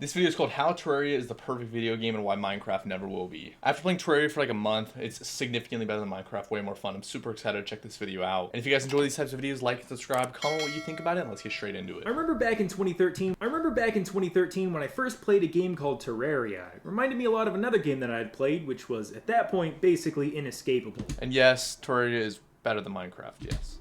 This video is called How Terraria is the Perfect Video Game and Why Minecraft Never Will Be. After playing Terraria for like a month, it's significantly better than Minecraft, way more fun. I'm super excited to check this video out. And if you guys enjoy these types of videos, like and subscribe, comment what you think about it, and let's get straight into it. I remember back in 2013 when I first played a game called Terraria. It reminded me a lot of another game that I had played, which was, at that point, basically inescapable. And yes, Terraria is better than Minecraft, yes.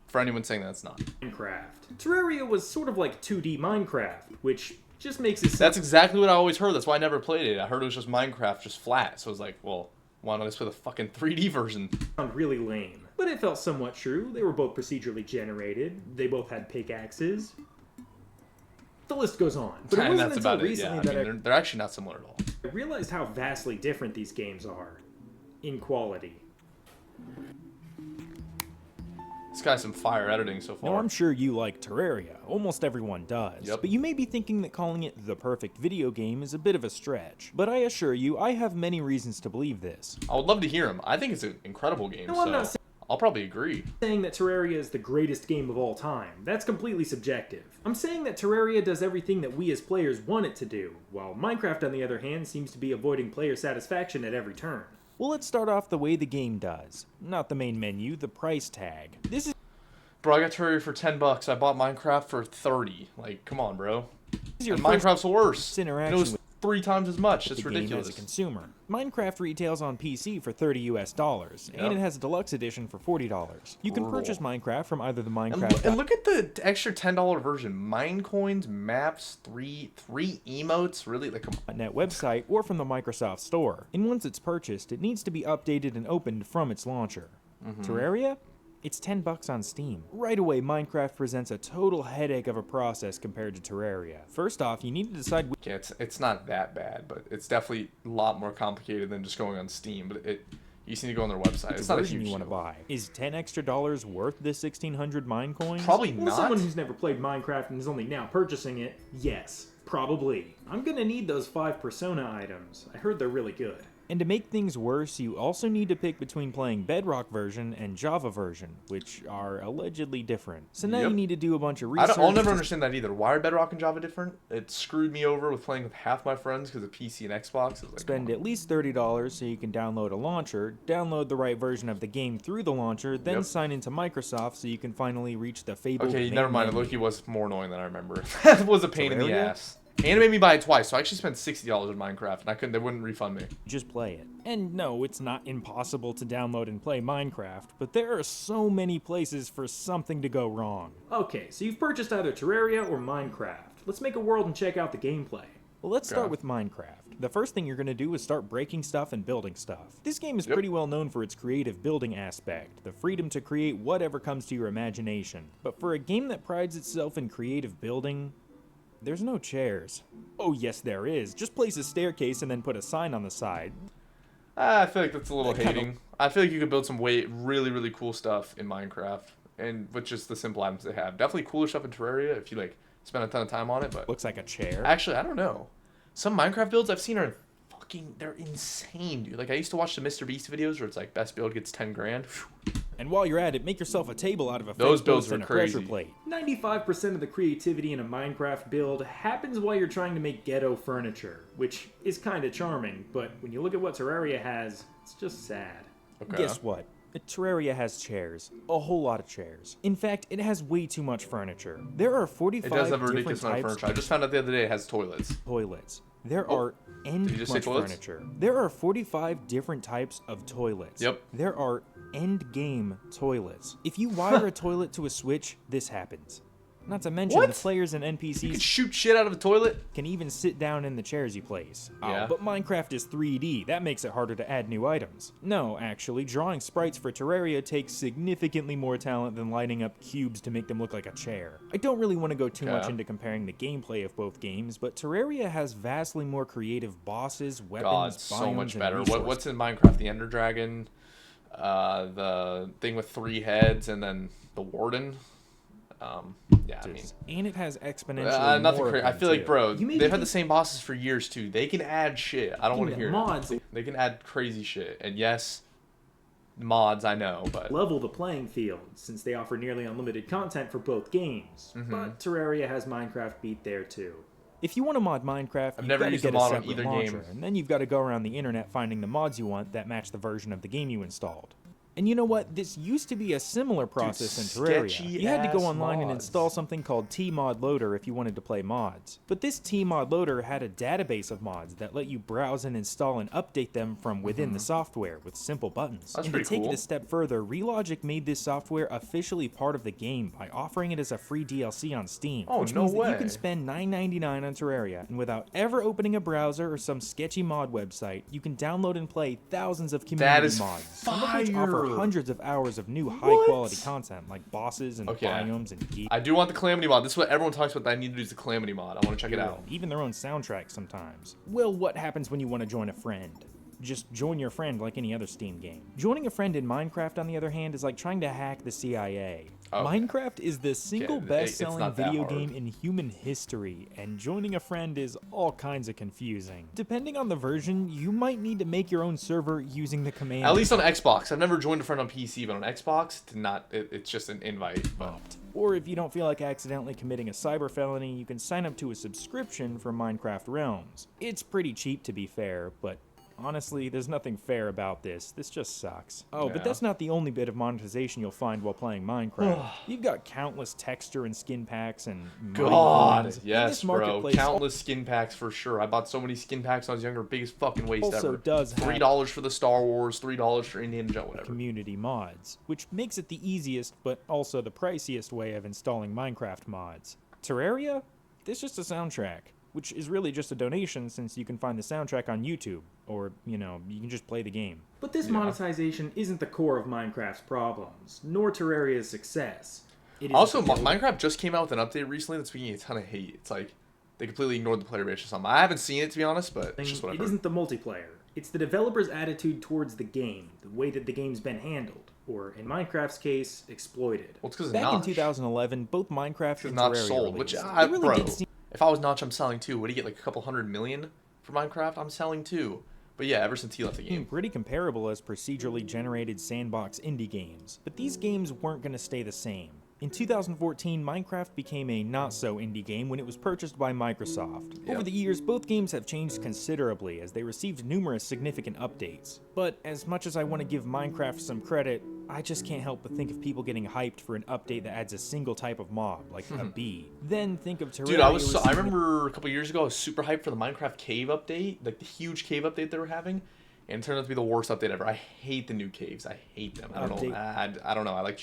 For anyone saying that, it's not. Minecraft. Terraria was sort of like 2D Minecraft, which just makes it sound... That's exactly what I always heard. That's why I never played it. I heard it was just Minecraft, just flat. So I was like, well, why not just play the fucking 3D version? really lame. But it felt somewhat true. They were both procedurally generated. They both had pickaxes. The list goes on. But it wasn't until recently that they're actually not similar at all. I realized how vastly different these games are in quality. This guy's some fire editing so far. Now, I'm sure you like Terraria. Almost everyone does. Yep. But you may be thinking that calling it the perfect video game is a bit of a stretch. But I assure you, I have many reasons to believe this. I would love to hear him. I think it's an incredible game, No, I'm not so I'll probably agree. saying that Terraria is the greatest game of all time. That's completely subjective. I'm saying that Terraria does everything that we as players want it to do, while Minecraft, on the other hand, seems to be avoiding player satisfaction at every turn. Well, let's start off the way the game does. Not the main menu, the price tag. This is Bro, I got Terraria for $10. I bought Minecraft for 30. Like, come on, bro. your And first Minecraft's worse. interaction It was with 3 times as much. It's the ridiculous. game as a consumer. Minecraft retails on PC for $30 US, Yep. and it has a deluxe edition for $40. You can Brutal. purchase Minecraft from either the And, Minecraft and look at the extra $10 version. Mine coins, maps, three emotes. Really? Like, come on. .net website or from the Microsoft Store. And once it's purchased, it needs to be updated and opened from its launcher. Terraria? It's $10 on Steam. Right away, Minecraft presents a total headache of a process compared to Terraria. First off, you need to decide which Yeah, it's not that bad, but it's definitely a lot more complicated than just going on Steam. But you just need to go on their website. It's not a version huge you want to deal. buy. Is $10 extra worth the 1,600 mine coins? Probably Well, not. someone who's never played Minecraft and is only now purchasing it, yes, probably. I'm gonna need those 5 Persona items. I heard they're really good. And to make things worse, you also need to pick between playing Bedrock version and Java version, which are allegedly different. So now Yep. you need to do a bunch of research. I'll never understand that either. Why are Bedrock and Java different? It screwed me over with playing with half my friends because of PC and Xbox. It was like, Spend at least $30 so you can download a launcher, download the right version of the game through the launcher, then Yep. sign into Microsoft so you can finally reach the fabled okay, main never mind. menu. Loki was more annoying than I remember. That was a pain in the Terraria? ass. And it made me buy it twice, so I actually spent $60 in Minecraft, and they wouldn't refund me. Just play it. And no, it's not impossible to download and play Minecraft, but there are so many places for something to go wrong. Okay, so you've purchased either Terraria or Minecraft. Let's make a world and check out the gameplay. Well, let's start Okay. with Minecraft. The first thing you're going to do is start breaking stuff and building stuff. This game is Yep. pretty well known for its creative building aspect, the freedom to create whatever comes to your imagination. But for a game that prides itself in creative building, there's no chairs. Oh yes, there is. Just place a staircase and then put a sign on the side. I feel like that's a little That kinda- hating. I feel like you could build some really cool stuff in Minecraft, and with just the simple items they have. Definitely cooler stuff in Terraria if you like spend a ton of time on it. But Looks like a chair. actually, I don't know. Some Minecraft builds I've seen are they're insane, dude. Like I used to watch the Mr. Beast videos where it's like best build gets 10 grand. And while you're at it, make yourself a table out of a Those fence builds post are and a pressure crazy. plate. 95% of the creativity in a Minecraft build happens while you're trying to make ghetto furniture, which is kinda charming, but when you look at what Terraria has, it's just sad. Okay. Guess what? Terraria has chairs. A whole lot of chairs. In fact, it has way too much furniture. There are 45 It does have a different ridiculous amount of types furniture. I just found out the other day it has toilets. of toilets. There Oh, are end did you just say much toilets? furniture. There are 45 different types of toilets. Yep. There are end game toilets. If you wire a toilet to a switch, this happens. Not to mention What? the players and You can NPCs shoot shit out of a toilet. can even sit down in the chairs you place. Yeah. Oh, but Minecraft is 3D. That makes it harder to add new items. No, actually, drawing sprites for Terraria takes significantly more talent than lighting up cubes to make them look like a chair. I don't really want to go too much Okay. into comparing the gameplay of both games, but Terraria has vastly more creative bosses, God, weapons, so biomes, much and better. resources. What's in Minecraft? The Ender Dragon, the thing with 3 heads, and then the Warden. Yeah, I mean, And it has exponentially nothing more of crazy. I them, feel like, too. bro, You may they've be- had the same bosses for years too. They can add shit. I don't want to Even hear mods it. They can add crazy shit. And yes, mods, I know, but level the playing field, since they offer nearly unlimited content for both games. But Terraria has Minecraft beat there too. If you want to mod Minecraft, I've you've never got to used a get mod on separate either launcher, game. and then you've got to go around the internet finding the mods you want that match the version of the game you installed. And you know what? This used to be a similar process in Terraria. You had to go online and install something called Tmod Loader if you wanted to play mods. But this Tmod Loader had a database of mods that let you browse and install and update them from within the software with simple buttons. That's And to pretty take cool. it a step further, Relogic made this software officially part of the game by offering it as a free DLC on Steam. Oh, which no means that you way. can spend $9.99 on Terraria, and without ever opening a browser or some sketchy mod website, you can download and play thousands of community is mods, some of which offer fire. hundreds of hours of new high-quality content like bosses and Okay. biomes and geeks. I do want the Calamity mod. This is what everyone talks about that I need to do is the Calamity mod. I want to check it out. Even their own soundtrack sometimes. Well, what happens when you want to join a friend? Just join your friend like any other Steam game. Joining a friend in Minecraft, on the other hand, is like trying to hack the CIA. Okay. Minecraft is the single it's best-selling not that video hard. game in human history, and joining a friend is all kinds of confusing. Depending on the version, you might need to make your own server using the command. At least on Xbox. I've never joined a friend on PC, but on Xbox, it's just an invite. But Or if you don't feel like accidentally committing a cyber felony, you can sign up to a subscription for Minecraft Realms. It's pretty cheap, to be fair, but honestly, there's nothing fair about this. This just sucks. Oh, but Yeah. that's not the only bit of monetization you'll find while playing Minecraft. You've got countless texture and skin packs and mighty God, coins. And yes, this bro. marketplace Countless skin packs for sure. I bought so many skin packs when I was younger. Biggest fucking waste also ever. does have $3 for the Star Wars, $3 for Indiana Jones, whatever. community mods, which makes it the easiest but also the priciest way of installing Minecraft mods. Terraria? There's just a soundtrack, which is really just a donation since you can find the soundtrack on YouTube, or, you can just play the game. But this monetization isn't the core of Minecraft's problems, nor Terraria's success. It is Also, the building. Minecraft just came out with an update recently that's getting a ton of hate. It's like they completely ignored the player base or something. I haven't seen it, to be honest, but it's just what I've It heard. isn't the multiplayer. It's the developer's attitude towards the game, the way that the game's been handled, or in Minecraft's case, exploited. Well, it's because of Back in Notch. 2011, both Minecraft Because and Notch Terraria sold, which, released. I, It really bro, did seem if I was Notch, I'm selling too. What do you get, like a couple 100 million for Minecraft? I'm selling too. But yeah, ever since he left the game. pretty comparable as procedurally generated sandbox indie games, but these games weren't going to stay the same. In 2014, Minecraft became a not-so-indie game when it was purchased by Microsoft. Yep. Over the years, both games have changed considerably as they received numerous significant updates. But as much as I want to give Minecraft some credit, I just can't help but think of people getting hyped for an update that adds a single type of mob, like a bee. Then think of Terraria. Dude, I receiving- remember a couple years ago, I was super hyped for the Minecraft cave update, like the huge cave update they were having, and it turned out to be the worst update ever. I hate the new caves. I hate them. I don't know. I don't know. I like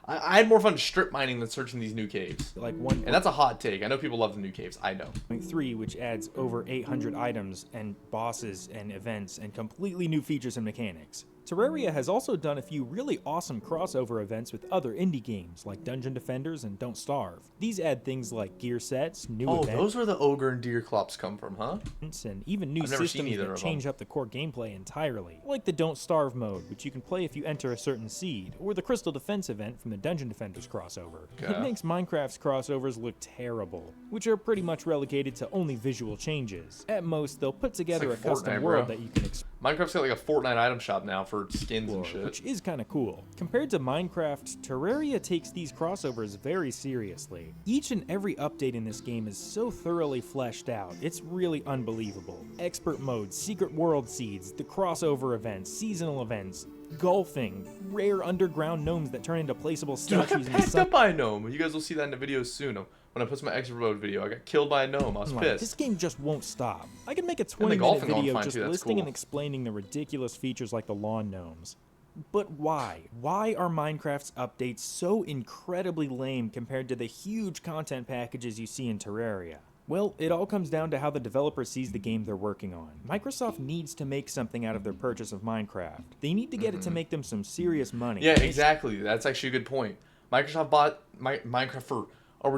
I had more fun strip mining than searching these new caves. like one And that's a hot take. I know people love the new caves. I know. 3, which adds over 800 items and bosses and events and completely new features and mechanics. Terraria has also done a few really awesome crossover events with other indie games like Dungeon Defenders and Don't Starve. These add things like gear sets, new Oh, events, those where the ogre and deer clops come from, huh? and even new I've never seen systems either that of change them. up the core gameplay entirely, like the Don't Starve mode, which you can play if you enter a certain seed, or the Crystal Defense event from the Dungeon Defenders crossover. It Okay. makes Minecraft's crossovers look terrible, which are pretty much relegated to only visual changes. At most, they'll put together like a custom Fortnite, world bro. that you can explore, Minecraft's got like a Fortnite item shop now for skins and shit. which is kind of cool. Compared to Minecraft, Terraria takes these crossovers very seriously. Each and every update in this game is so thoroughly fleshed out, it's really unbelievable. Expert mode, secret world seeds, the crossover events, seasonal events, golfing, rare underground gnomes that turn into placeable Dude, I got statues in the packed sun. up by a gnome. You guys will see that in the video soon. When I post my expert mode video, I got killed by a gnome. I was Like, pissed. this game just won't stop. I could make a 20-minute golfing one video fine, just too, that's listing and cool. explaining the ridiculous features like the lawn gnomes. But why? Why are Minecraft's updates so incredibly lame compared to the huge content packages you see in Terraria? Well, it all comes down to how the developer sees the game they're working on. Microsoft needs to make something out of their purchase of Minecraft. They need to get it to make them some serious money. Yeah, exactly. That's actually a good point. Microsoft bought Minecraft for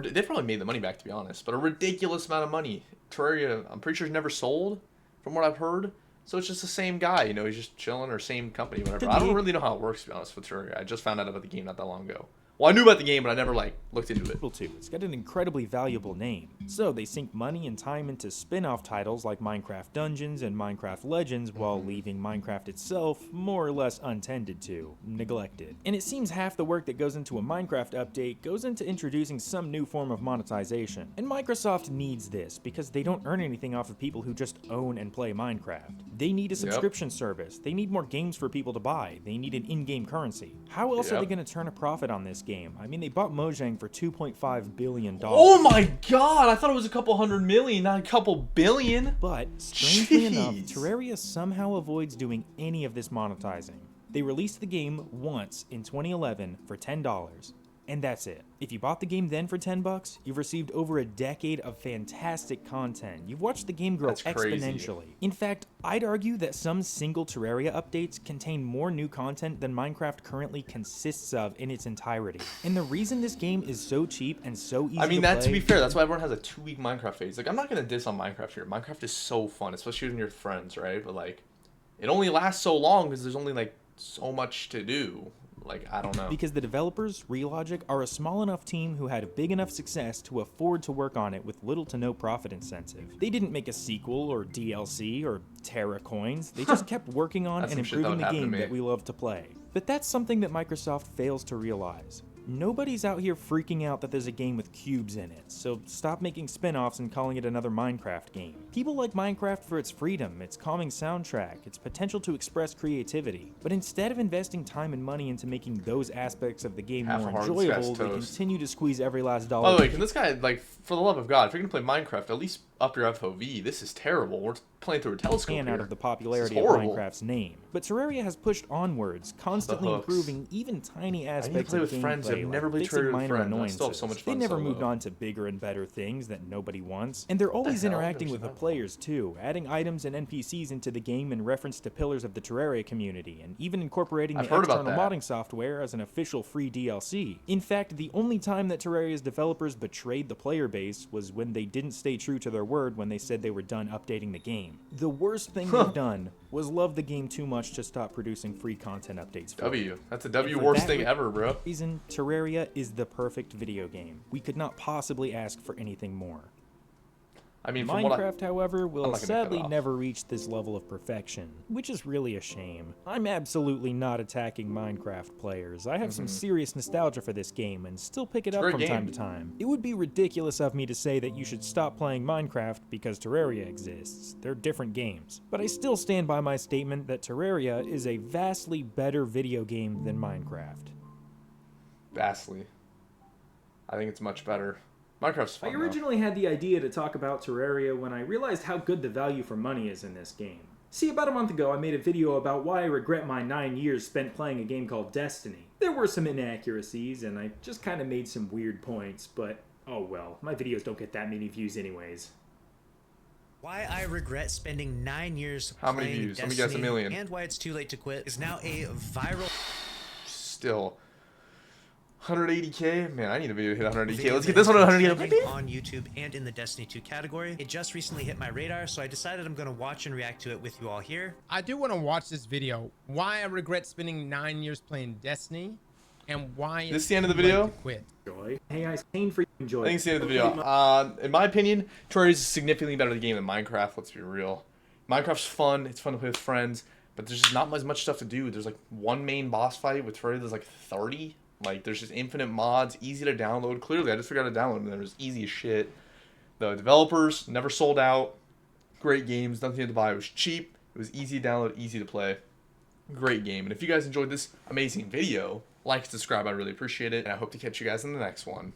they probably made the money back, to be honest, but a ridiculous amount of money. Terraria, I'm pretty sure, has never sold, from what I've heard. So it's just the same guy, he's just chilling, or same company, whatever. I don't really know how it works, to be honest, with Terraria. I just found out about the game not that long ago. Well, I knew about the game, but I never like looked into it. To. It's got an incredibly valuable name. So they sink money and time into spin-off titles like Minecraft Dungeons and Minecraft Legends while leaving Minecraft itself more or less untended to, neglected. And it seems half the work that goes into a Minecraft update goes into introducing some new form of monetization. And Microsoft needs this because they don't earn anything off of people who just own and play Minecraft. They need a subscription service. They need more games for people to buy. They need an in-game currency. How else are they going to turn a profit on this game? I mean, they bought Mojang for $2.5 billion. Oh my god, I thought it was a couple hundred million, not a couple billion. But, strangely enough, Terraria somehow avoids doing any of this monetizing. They released the game once in 2011 for $10. And that's it. If you bought the game then for $10, you've received over a decade of fantastic content. You've watched the game grow exponentially. In fact, I'd argue that some single Terraria updates contain more new content than Minecraft currently consists of in its entirety. And the reason this game is so cheap and so easy to play, to be fair, that's why everyone has a 2-week Minecraft phase. Like, I'm not gonna diss on Minecraft here. Minecraft is so fun, especially when you're with friends, right? But like, it only lasts so long because there's only like so much to do. Like, I don't know. Because the developers, Relogic, are a small enough team who had a big enough success to afford to work on it with little to no profit incentive. They didn't make a sequel or DLC or Terra coins. They just kept working on and improving the game that we love to play. But that's something that Microsoft fails to realize. Nobody's out here freaking out that there's a game with cubes in it, so stop making spin-offs and calling it another Minecraft game. People like Minecraft for its freedom, its calming soundtrack, its potential to express creativity. But instead of investing time and money into making those aspects of the game more enjoyable, they continue to squeeze every last dollar. By the way, can this guy, like, for the love of God, if you're gonna play Minecraft, at least up your FOV. This is terrible. We're playing through a telescope here. Out of the popularity of Minecraft's name. But Terraria has pushed onwards, constantly improving even tiny aspects of gameplay, never like fixing minor annoyances. They never moved on to bigger and better things that nobody wants. And they're always interacting with the players too, adding items and NPCs into the game in reference to pillars of the Terraria community, and even incorporating the external modding software as an official free DLC. In fact, the only time that Terraria's developers betrayed the player base was when they didn't stay true to their word when they said they were done updating the game. The worst thing they've done was love the game too much to stop producing free content updates for it. That's a W worst thing ever, bro. Reason Terraria is the perfect video game. We could not possibly ask for anything more. I mean, Minecraft, however, will sadly never reach this level of perfection, which is really a shame. I'm absolutely not attacking Minecraft players. I have some serious nostalgia for this game and still pick it up from time to time. It would be ridiculous of me to say that you should stop playing Minecraft because Terraria exists. They're different games. But I still stand by my statement that Terraria is a vastly better video game than Minecraft. Vastly. I think it's much better. Minecraft's fun, I originally had the idea to talk about Terraria when I realized how good the value for money is in this game. See, about a month ago I made a video about why I regret my 9 years spent playing a game called Destiny. There were some inaccuracies and I just kind of made some weird points, but oh well, my videos don't get that many views anyways. Why I regret spending 9 years playing Destiny. How many views? Let me guess, 1 million. And why it's too late to quit is now a viral... Still... 180k? Man, I need a video to hit 180k. Let's get this one to 180k. On YouTube and in the Destiny 2 category. It just recently hit my radar, so I decided I'm going to watch and react to it with you all here. I do want to watch this video. Why I regret spending 9 years playing Destiny, and why this is the end of the video. Quit. Hey, I pain for you. Enjoy. I think it's the end of the video. In my opinion, Terraria is significantly better game than Minecraft. Let's be real. Minecraft's fun. It's fun to play with friends, but there's just not as much stuff to do. There's like one main boss fight. With Terraria, there's like 30. Like, there's just infinite mods, easy to download. Clearly, I just forgot to download them. They were easy as shit. The developers never sold out. Great games, nothing you had to buy. It was cheap. It was easy to download, easy to play. Great game. And if you guys enjoyed this amazing video, like and subscribe. I really appreciate it. And I hope to catch you guys in the next one.